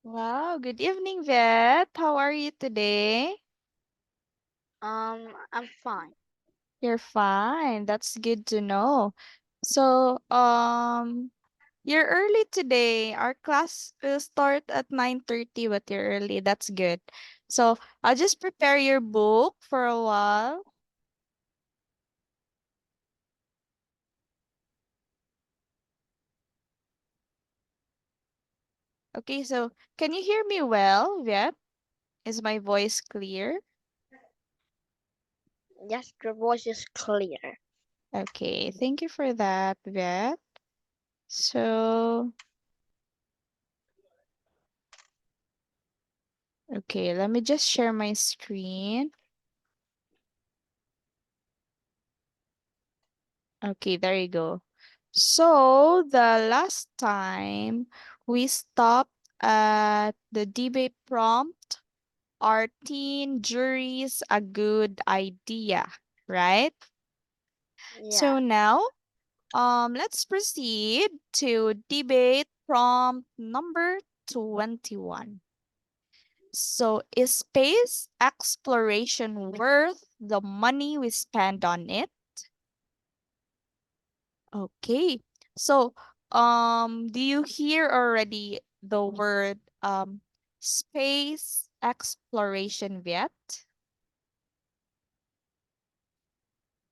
Wow, good evening, Vet. How are you today? I'm fine. You're fine. That's good to know. So, you're early today. Our class will start at 9:30, but you're early. That's good. So, I'll just prepare your book for a while. Okay, so can you hear me well, Vet? Is my voice clear? Yes, your voice is clear. Okay, thank you for that, Vet. So, okay, let me just share my screen. Okay, there you go. So the last time we stopped at the debate prompt, are teen juries a good idea, right? Yeah. So now, let's proceed to debate prompt number 21. So is space exploration worth the money we spend on it? Okay. So, do you hear already the word space exploration yet?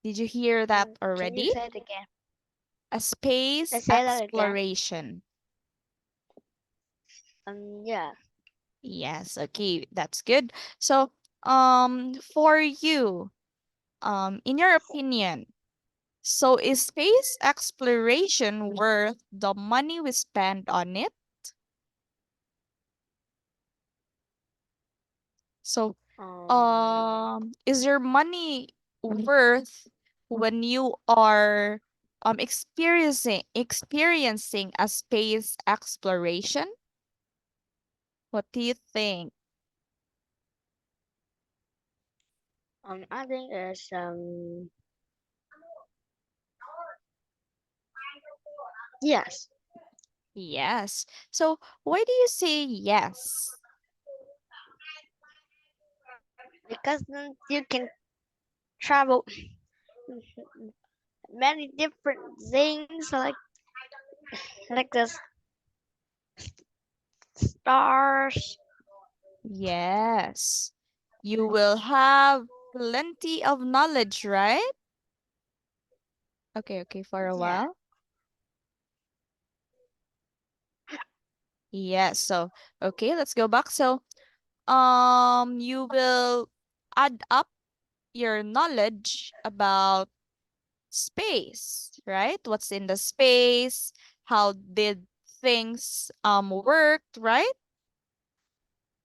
Did you hear that Can you already? say it again? A space Let's say that again. exploration. Yeah. Yes, okay, that's good. So, for you, in your opinion, so is space exploration worth the money we spend on it? So, is your money worth when you are experiencing a space exploration? What do you think? I think it's yes, Yes. So why do you say yes? because then you can travel many different things like the stars. Yes. You will have plenty of knowledge, right? Okay, okay, for a Yeah. while. Yes. So, okay, let's go back. So, you will add up your knowledge about space, right? What's in the space? How did things work, right?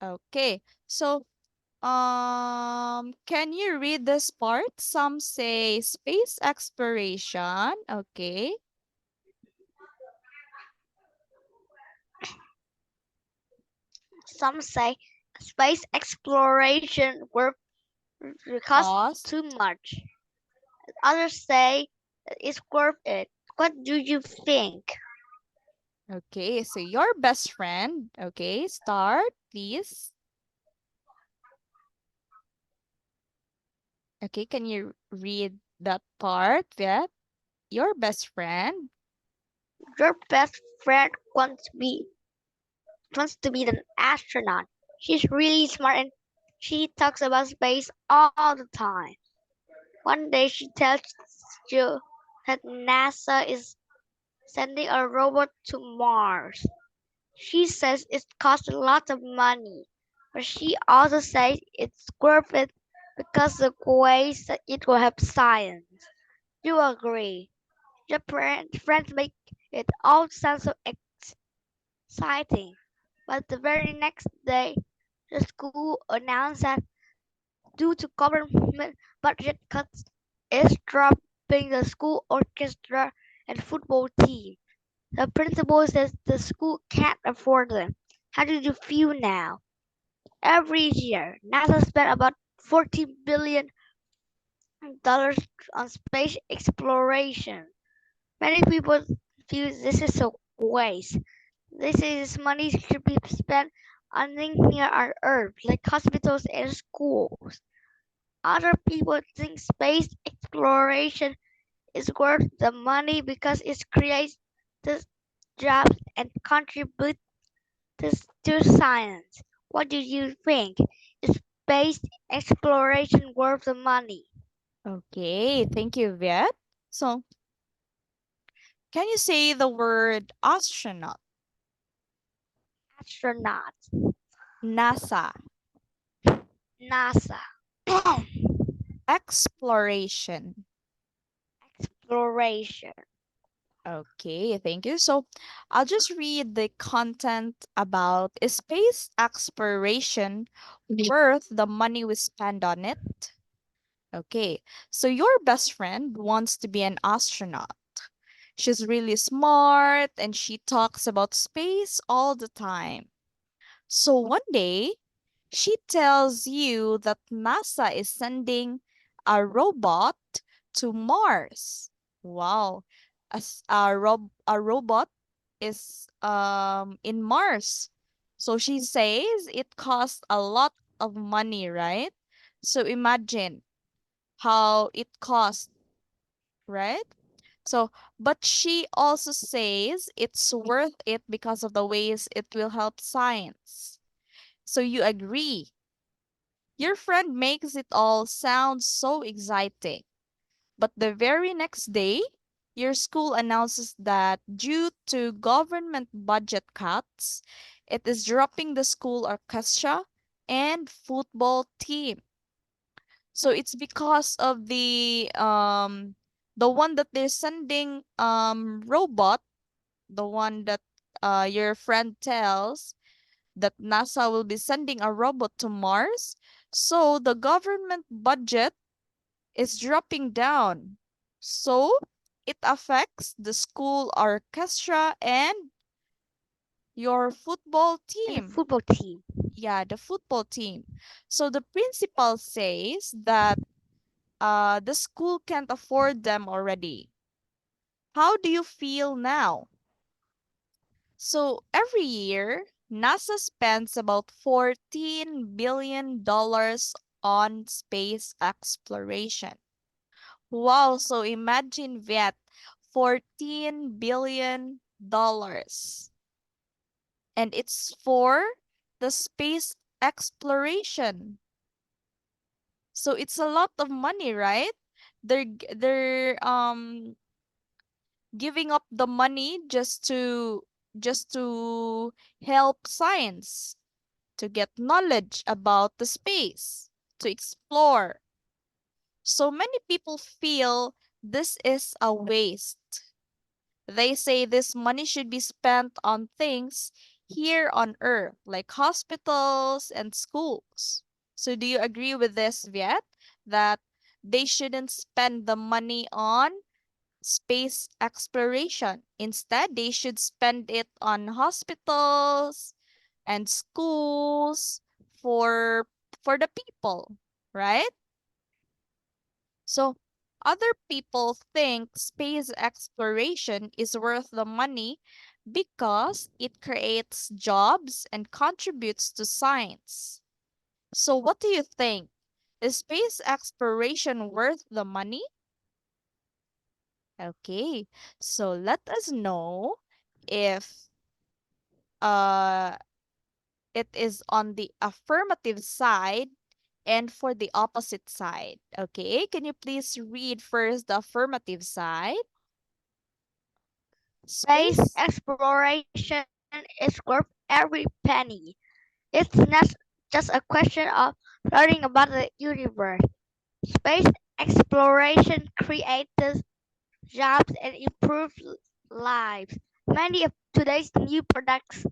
Okay. So, can you read this part? Some say space exploration. Okay. Some say space exploration work costs Pause. too much. Others say it's worth it. What do you think? Okay, so your best friend. Okay, start, please. Okay, can you read that part? Yeah. Your best friend. Your best friend wants to be an astronaut. She's really smart and she talks about space all the time. One day she tells you that NASA is sending a robot to Mars. She says it costs a lot of money, but she also says it's worth it because the ways that it will help science. You agree. Your friends make it all sound so exciting. But the very next day, the school announced that due to government budget cuts, it's dropping the school orchestra and football team. The principal says the school can't afford them. How do you feel now? Every year, NASA spent about $40 billion on space exploration. Many people feel this is a waste. They say this money should be spent on things here on Earth, like hospitals and schools. Other people think space exploration is worth the money because it creates the jobs and contributes to science. What do you think? Is space exploration worth the money? Okay, thank you, Viet. So, can you say the word astronaut? Astronaut, NASA. NASA, Exploration. exploration, Okay, thank you. So I'll just read the content about is space exploration worth the money we spend on it? Okay, so your best friend wants to be an astronaut. She's really smart and she talks about space all the time. So one day, she tells you that NASA is sending a robot to Mars. Wow. A robot is in Mars. So she says it costs a lot of money, right? So imagine how it costs, right? So, but she also says it's worth it because of the ways it will help science. So you agree. Your friend makes it all sound so exciting. But the very next day, your school announces that due to government budget cuts, it is dropping the school orchestra and football team. So it's because of the one that they're sending robot, the one that your friend tells that NASA will be sending a robot to Mars. So the government budget is dropping down. So it affects the school orchestra and your football and team. football team. Yeah, the football team. So the principal says that the school can't afford them already. How do you feel now? So every year, NASA spends about $14 billion on space exploration. Wow, so imagine that $14 billion. And it's for the space exploration. So it's a lot of money, right? They're giving up the money just to help science, to get knowledge about the space, to explore. So many people feel this is a waste. They say this money should be spent on things here on Earth, like hospitals and schools. So, do you agree with this, Viet? That they shouldn't spend the money on space exploration. Instead, they should spend it on hospitals and schools for for the people, right? So, other people think space exploration is worth the money because it creates jobs and contributes to science. So, what do you think? Is space exploration worth the money? Okay, so let us know if uh it is on the affirmative side and for the opposite side. Okay, can you please read first the affirmative side? Space Space. exploration is worth every penny. It's not just a question of learning about the universe. Space exploration creates jobs and improves lives. Many of today's new products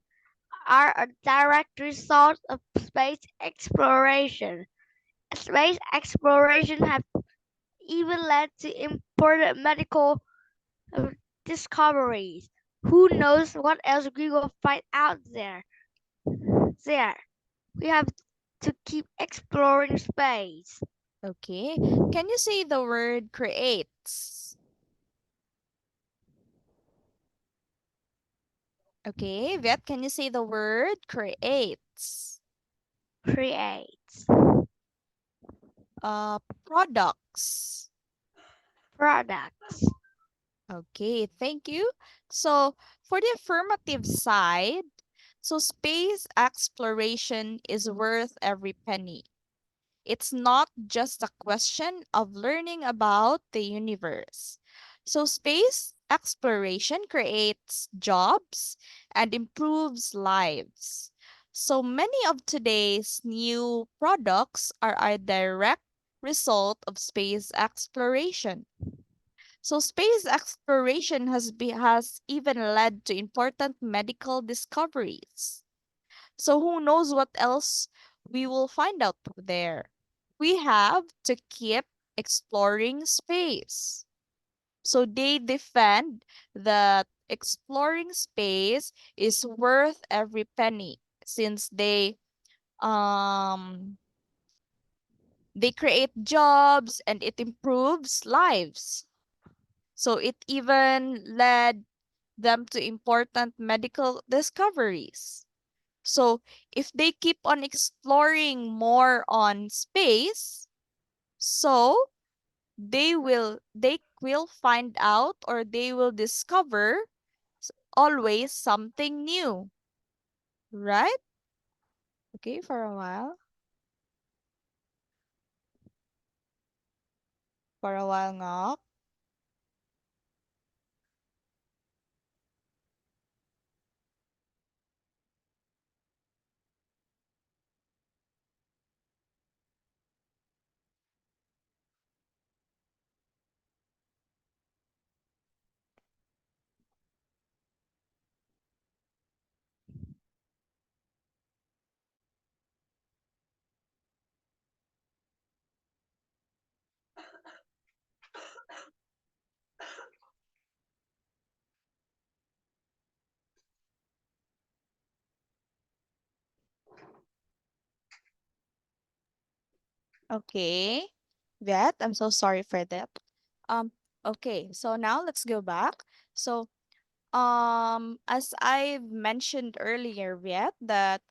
are a direct result of space exploration. Space exploration has even led to important medical uh, discoveries. Who knows what else we will find out there. We have to keep exploring space. Okay, can you say the word creates? Okay, Vet, can you say the word create? Creates. Products. Products. Okay, thank you. So, for the affirmative side, so space exploration is worth every penny. It's not just a question of learning about the universe. So, space exploration creates jobs and improves lives. So, many of today's new products are a direct result of space exploration. So, space exploration has even led to important medical discoveries. So who knows what else we will find out there. We have to keep exploring space. So they defend that exploring space is worth every penny since um they create jobs and it improves lives. So it even led them to important medical discoveries. So if they keep on exploring more on space, so they will find out or they will discover always something new, right? Okay, for a while. For a while nga. Okay. That I'm so sorry for that. Um okay, so now let's go back. So as I mentioned earlier, Viet, that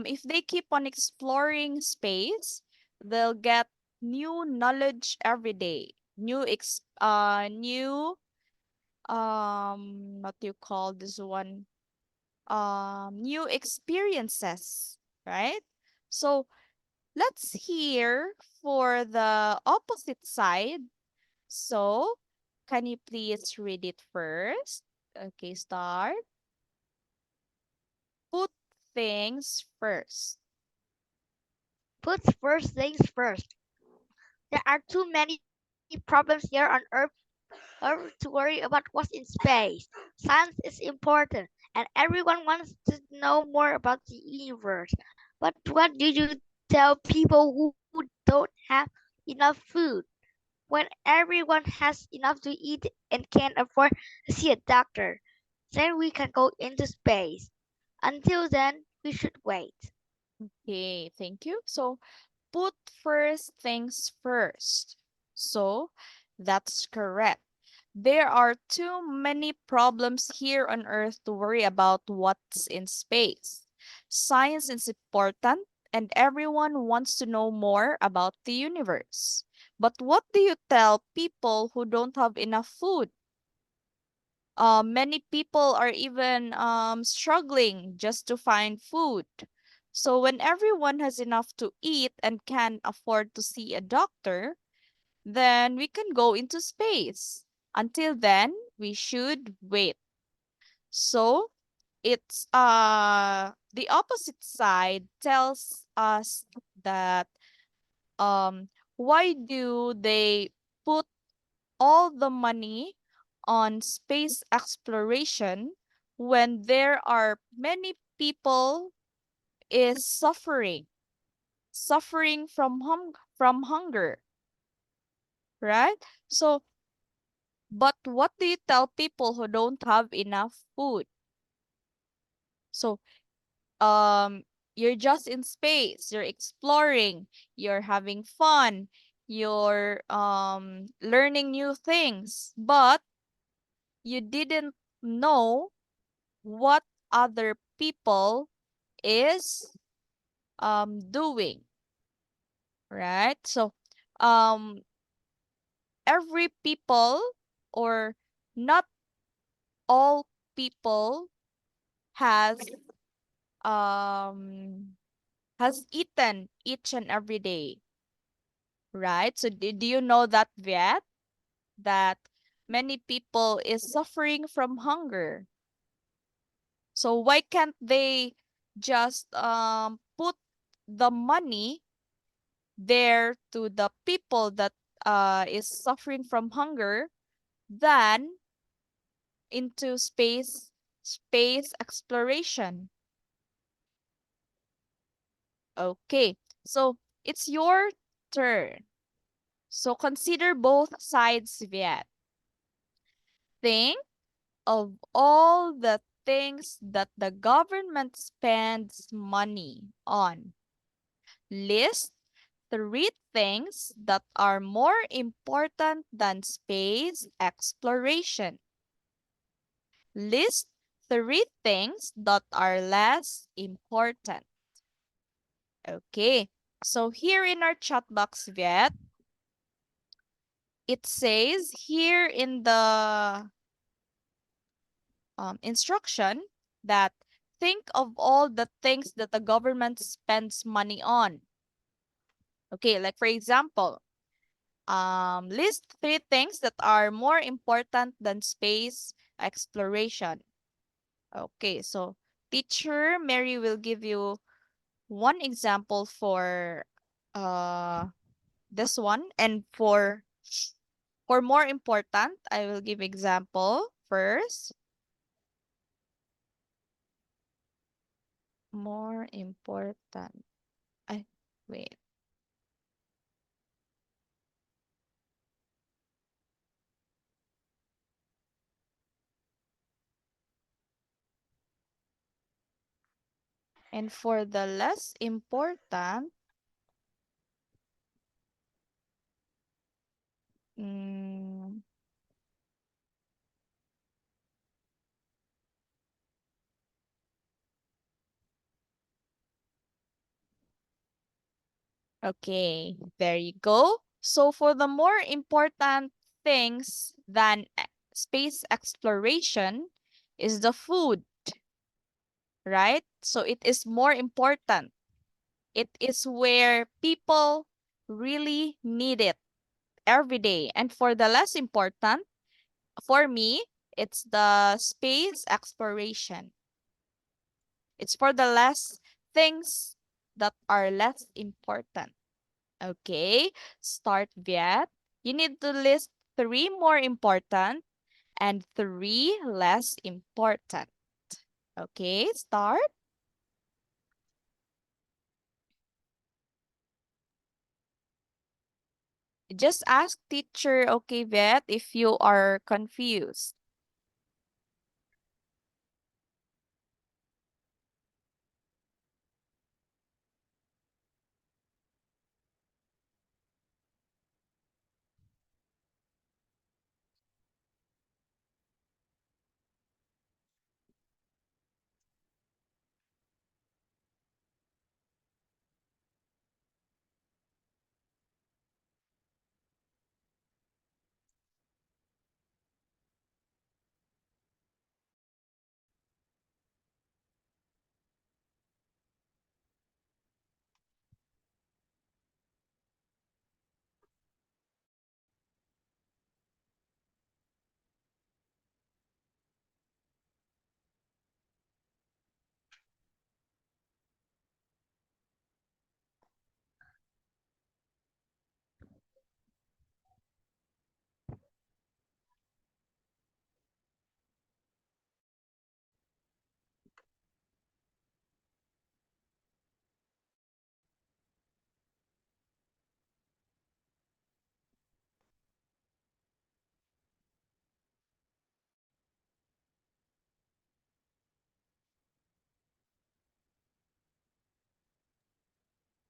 if they keep on exploring space, they'll get new knowledge every day. New what do you call this one? New experiences, right? So let's hear for the opposite side. So can you please read it first? Okay, start. Put things first. Puts first things first. There are too many problems here on Earth to worry about what's in space. Science is important, and everyone wants to know more about the universe. But what do you tell people who don't have enough food? When everyone has enough to eat and can afford to see a doctor, then we can go into space. Until then, we should wait. Okay, thank you. So put first things first. So that's correct. There are too many problems here on Earth to worry about what's in space. Science is important, and everyone wants to know more about the universe. But what do you tell people who don't have enough food? Many people are even struggling just to find food. So, when everyone has enough to eat and can afford to see a doctor, then we can go into space. Until then, we should wait. So, it's the opposite side tells us that why do they put all the money on space exploration when there are many people is suffering from hunger, right? So but what do you tell people who don't have enough food? So you're just in space, you're exploring, you're having fun, you're learning new things, but you didn't know what other people is doing, right? So um every people, or not all people, has um eaten each and every day, right? So do you know that, Viet, that many people is suffering from hunger? So why can't they just put the money there to the people that is suffering from hunger than into space exploration? Okay, so it's your turn. So consider both sides, Viet. Think of all the things that the government spends money on. List three things that are more important than space exploration. List three things that are less important. Okay, so here in our chat box, Viet, it says here in the instruction that think of all the things that the government spends money on. Okay, like for example, list three things that are more important than space exploration. Okay, so teacher Mary will give you one example for uh this one, and for more important, I will give example first. More important. I wait. And for the less important, mm, okay, there you go. So for the more important things than space exploration is the food, right? So it is more important. It is where people really need it every day. And for the less important, for me, it's the space exploration. It's for the less things that are less important. Okay, start, Viet. You need to list three more important and three less important. Okay, start. Just ask teacher, okay, Viet, if you are confused.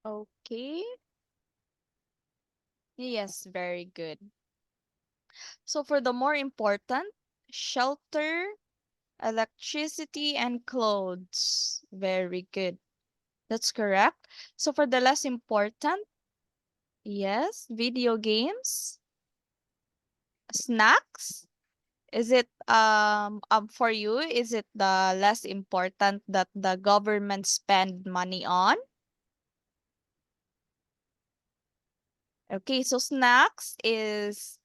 Okay. Yes, very good. So for the more important, shelter, electricity, and clothes. Very good. That's correct. So for the less important, yes, video games, snacks. Is it for you, is it the less important that the government spend money on? Okay, so snacks is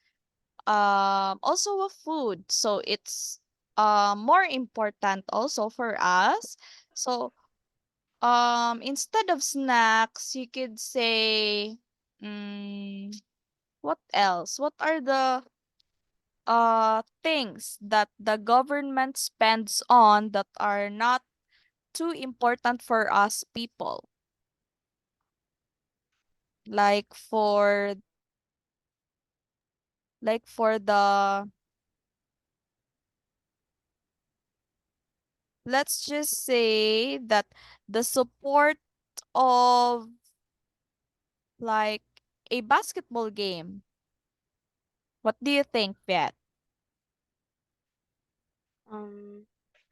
also a food. So it's more important also for us. So instead of snacks, you could say mm, what else? What are the things that the government spends on that are not too important for us people? Like for the, let's just say that the support of like a basketball game. What do you think, Vet? Um,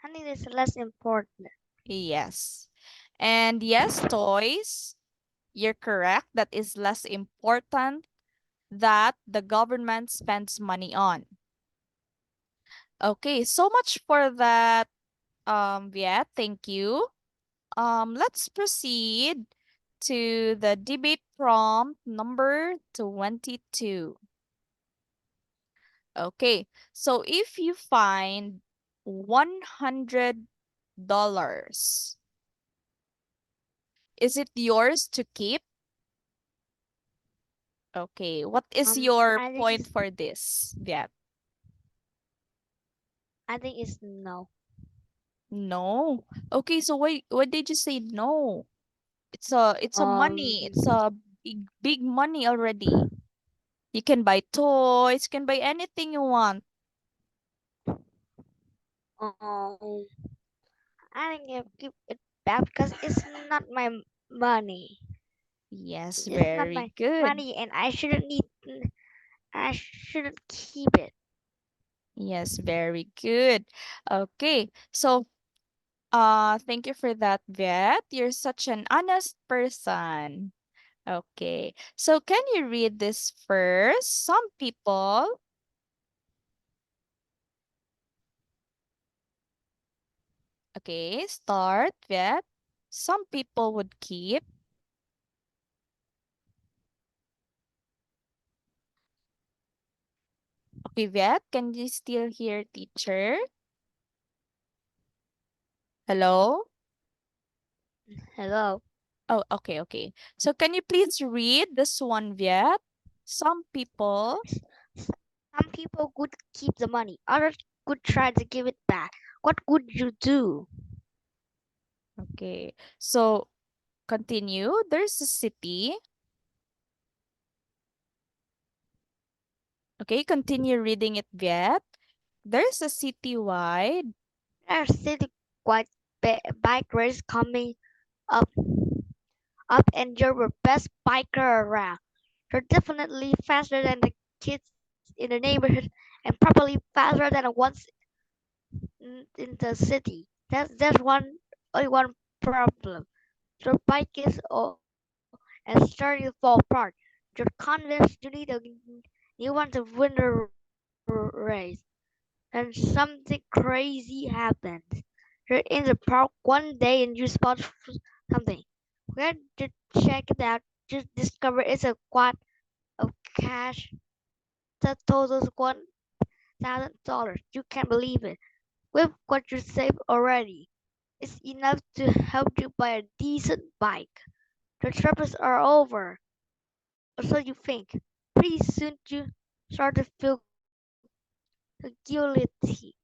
I think it's less important. Yes. And yes, toys, you're correct. That is less important that the government spends money on. Okay, so much for that, Viet. Thank you. Let's proceed to the debate prompt number 22. Okay, so if you find $100, is it yours to keep? Okay, what is your I think point it's for this, Viet? I think it's no. No. Okay, so why did you say no? It's a money. Um, It's a big money already. You can buy toys, you can buy anything you want. um, I think I keep it back because it's not my money. Yes, It's not very my good. money, and I shouldn't keep it. Yes, very good. Okay. So, thank you for that, Vet. You're such an honest person. Okay. So, can you read this first? Some people, okay, start, Vet. Some people would keep. Okay, Vet, can you still hear teacher? Hello? Hello. Oh, okay, okay. So can you please read this one, Viet? Some people. Some people would keep the money, others would try to give it back. What would you do? Okay. So continue. There's a city. Okay, continue reading it, Viet. There's a city-wide. There's still quite bike race coming up, and you're the best biker around. You're definitely faster than the kids in the neighborhood, and probably faster than the ones in the city. There's only one problem. Your bike is old and starting to fall apart. You're convinced you need new one to win the race. And something crazy happens. You're in the park one day and you spot something. When you check it out, you discover it's a quad of cash that totals $1,000. You can't believe it. With what you saved already, it's enough to help you buy a decent bike. The troubles are over, or so you think. Pretty soon you start to feel guilty.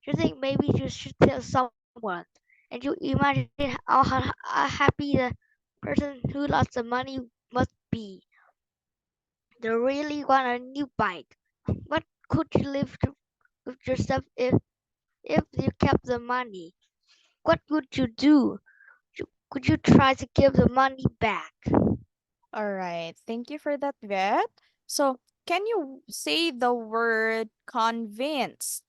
You think maybe you should tell someone, and you imagine how happy the person who lost the money must be. They really want a new bike. But could you live with yourself if you kept the money? What would you do? Could you try to give the money back? All right. Thank you for that, Viet. So can you say the word convinced?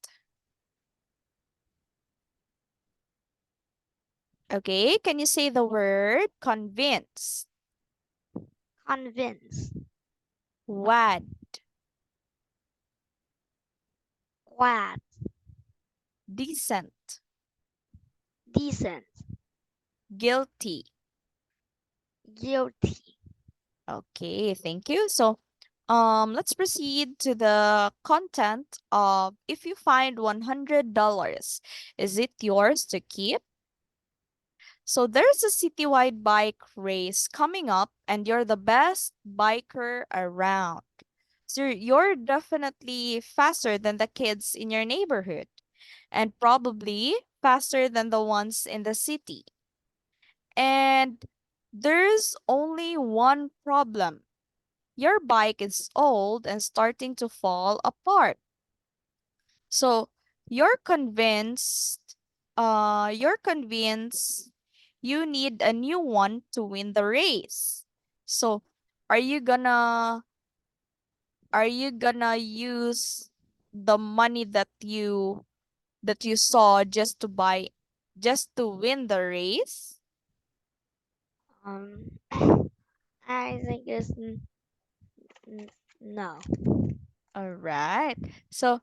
Okay, can you say the word convince? convince, Wad, glad, decent, decent, guilty. guilty. Okay, thank you. So, let's proceed to the content of if you find $100, is it yours to keep? So there's a citywide bike race coming up, and you're the best biker around. So you're definitely faster than the kids in your neighborhood, and probably faster than the ones in the city. And there's only one problem. Your bike is old and starting to fall apart. So you're convinced you need a new one to win the race. So are you gonna are you gonna use the money that you saw just to win the race? Um, I think it's no. All right. So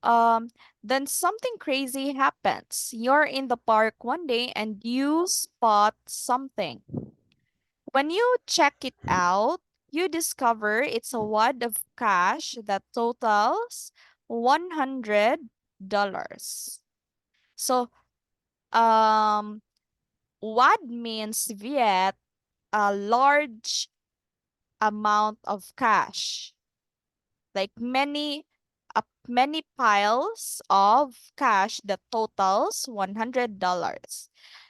um then something crazy happens. You're in the park one day and you spot something. When you check it out, you discover it's a wad of cash that totals $100. So, um, wad means Viet, a large amount of cash, like many piles of cash that totals $100.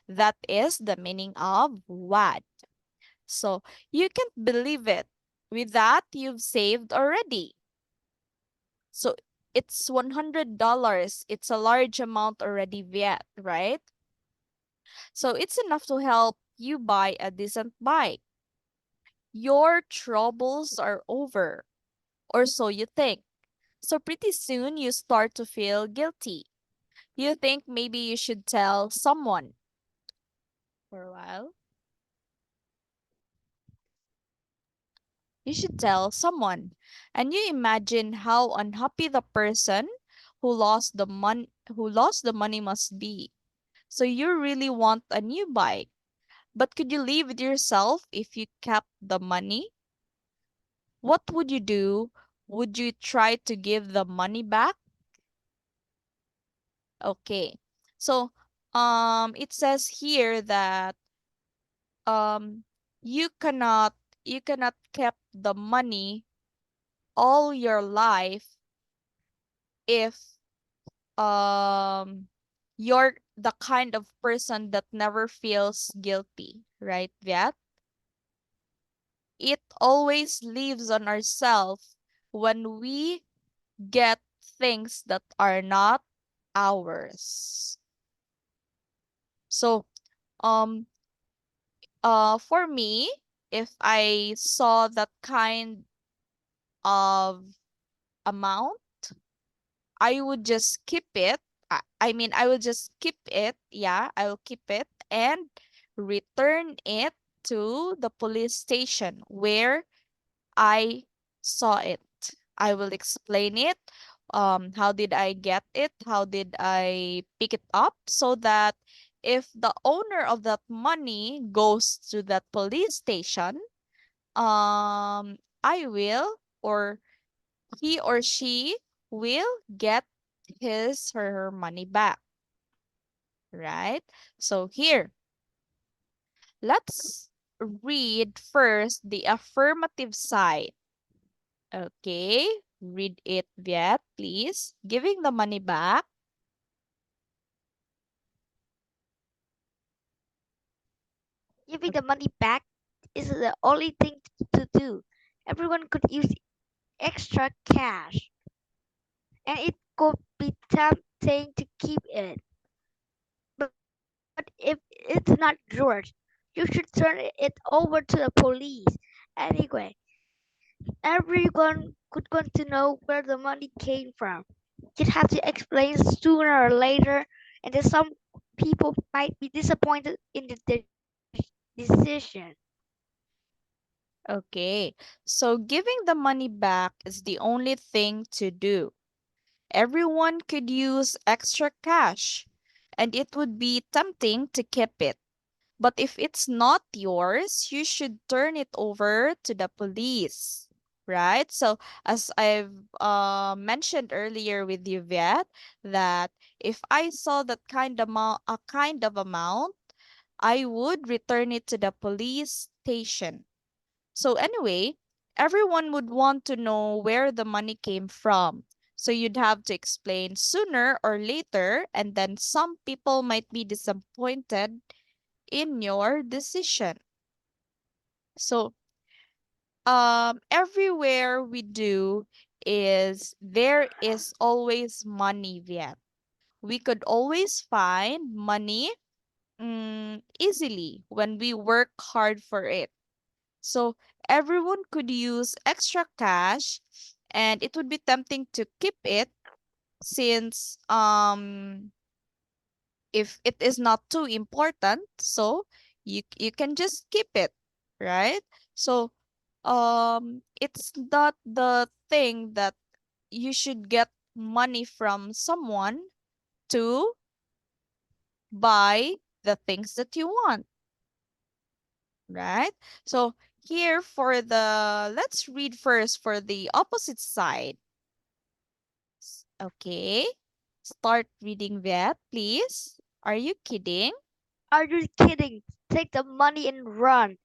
That is the meaning of wad. So you can't believe it. With that, you've saved already. So it's $100. It's a large amount already yet, right? So it's enough to help you buy a decent bike. Your troubles are over, or so you think. So pretty soon you start to feel guilty. You think maybe you should tell someone for a while. You should tell someone. And you imagine how unhappy the person who lost the money must be. So you really want a new bike. But could you live with yourself if you kept the money? What would you do? Would you try to give the money back? Okay. So it says here that um you cannot you cannot keep the money all your life if you're the kind of person that never feels guilty, right, Viet? It always lives on ourselves when we get things that are not ours. So, um, for me, if I saw that kind of amount, I would just keep it. I will just keep it. Yeah, I will keep it and return it to the police station where I saw it. I will explain it. How did I get it? How did I pick it up? So that if the owner of that money goes to that police station, I will, or he or she will get his or her money back, right? So here, let's read first the affirmative side. Okay, read it, Viet, please. Giving the money back. Giving the money back is the only thing to do. Everyone could use extra cash, and it could be tempting to keep it. But if it's not yours, you should turn it over to the police. Anyway, everyone could want to know where the money came from. You'd have to explain sooner or later, and people might be disappointed in their decision. Okay, so giving the money back is the only thing to do. Everyone could use extra cash, and it would be tempting to keep it. But if it's not yours, you should turn it over to the police, right? So, as I've mentioned earlier with you, Viet, that if I saw that kind of amount, I would return it to the police station. So anyway, everyone would want to know where the money came from. So you'd have to explain sooner or later, and then some people might be disappointed in your decision. So everywhere we do is there is always money yet. We could always find money easily when we work hard for it. So everyone could use extra cash, and it would be tempting to keep it since if it is not too important, so you can just keep it, right? So it's not the thing that you should get money from someone to buy the things that you want, right? So here for the let's read first for the opposite side. Okay. Start reading that, please. Are you kidding? Are you kidding? Take the money and run.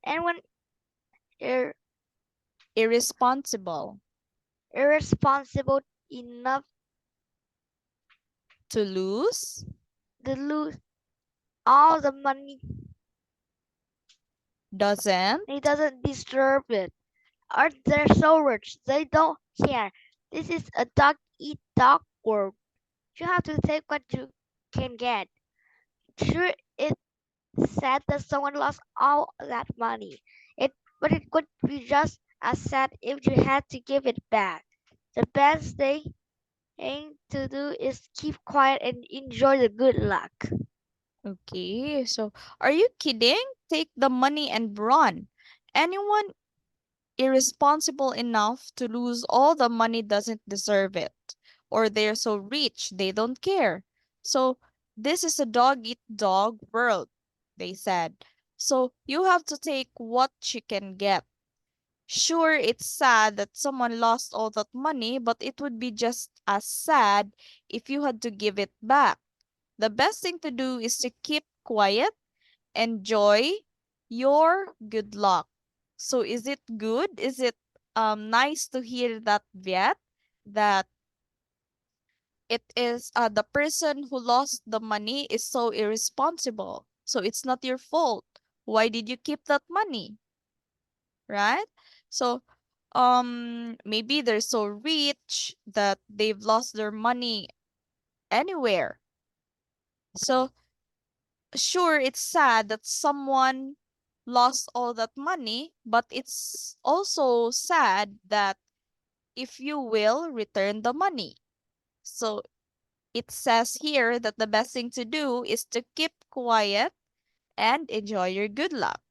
And when you're Irresponsible. irresponsible enough To lose? to lose uh, all the money, Doesn't? he doesn't deserve it. Are they so rich? They don't care. This is a dog eat dog world. You have to take what you can get. Sure, it's sad that someone lost all that money. But it could be just as sad if you had to give it back. The best thing to do is keep quiet and enjoy the good luck. Okay. So, are you kidding? Take the money and run. Anyone irresponsible enough to lose all the money doesn't deserve it. Or they're so rich, they don't care. So, this is a dog eat dog world, they said. So, you have to take what you can get. Sure, it's sad that someone lost all that money, but it would be just as sad if you had to give it back. The best thing to do is to keep quiet, enjoy your good luck. So is it good? Is it nice to hear that, Viet, that it is the person who lost the money is so irresponsible. So it's not your fault. Why did you keep that money? Right? So maybe they're so rich that they've lost their money anywhere. So sure, it's sad that someone lost all that money, but it's also sad that if you will return the money. So it says here that the best thing to do is to keep quiet and enjoy your good luck.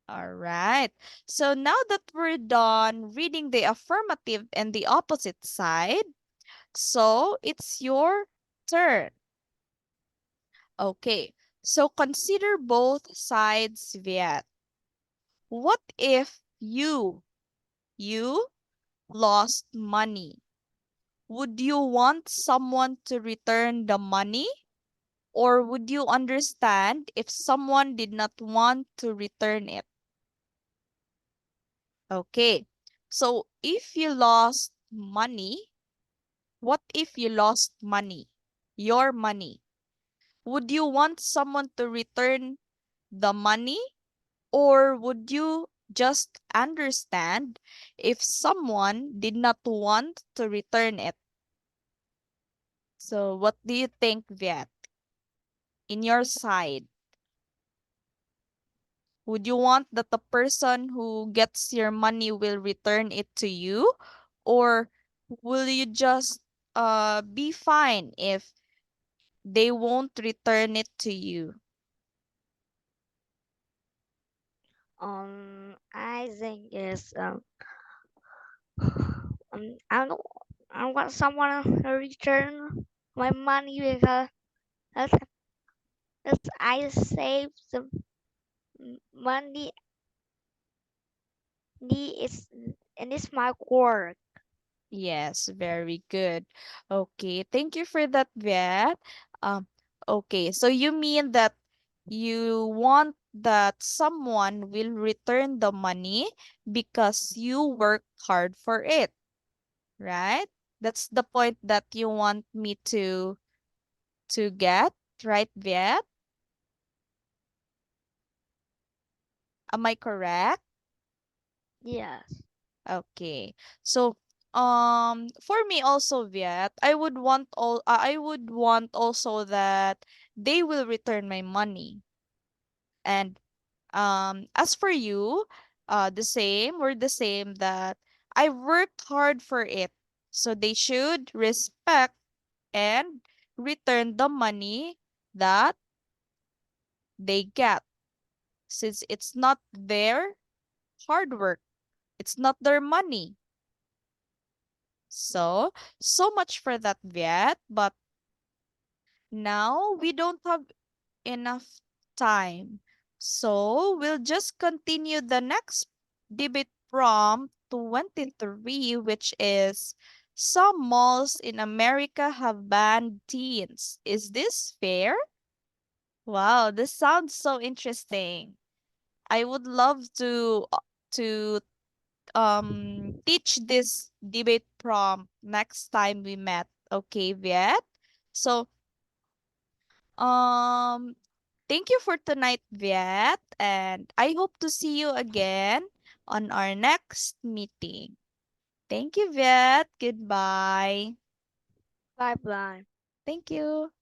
All right. So now that we're done reading the affirmative and the opposite side, so it's your turn. Okay. So consider both sides, Viet. What if you lost money? Would you want someone to return the money? Or would you understand if someone did not want to return it? Okay. So if you lost money, what if you lost money? Your money. Would you want someone to return the money? Or would you just understand if someone did not want to return it? So what do you think, Viet? In your side, would you want that the person who gets your money will return it to you? Or will you just be fine if they won't return it to you? I think is I don't I want someone to return my money because that's, that's I save the money is and it's my work. Yes, very good. Okay, thank you for that, Viet. Um, okay, so you mean that you want that someone will return the money because you work hard for it, right? That's the point that you want me to get, right, Viet? Am I correct? Yes. Okay. So, for me also, Viet, I would want also that they will return my money. And as for you, we're the same that I worked hard for it. So they should respect and return the money that they get, since it's not their hard work. It's not their money. So, so much for that, Viet. But now we don't have enough time. So, we'll just continue the next debate prompt 23, which is, some malls in America have banned teens. Is this fair? Wow, this sounds so interesting. I would love to teach this debate prompt next time we met. Okay, Viet? So, um thank you for tonight, Viet, and I hope to see you again on our next meeting. Thank you, Viet. Goodbye. Bye bye. Thank you.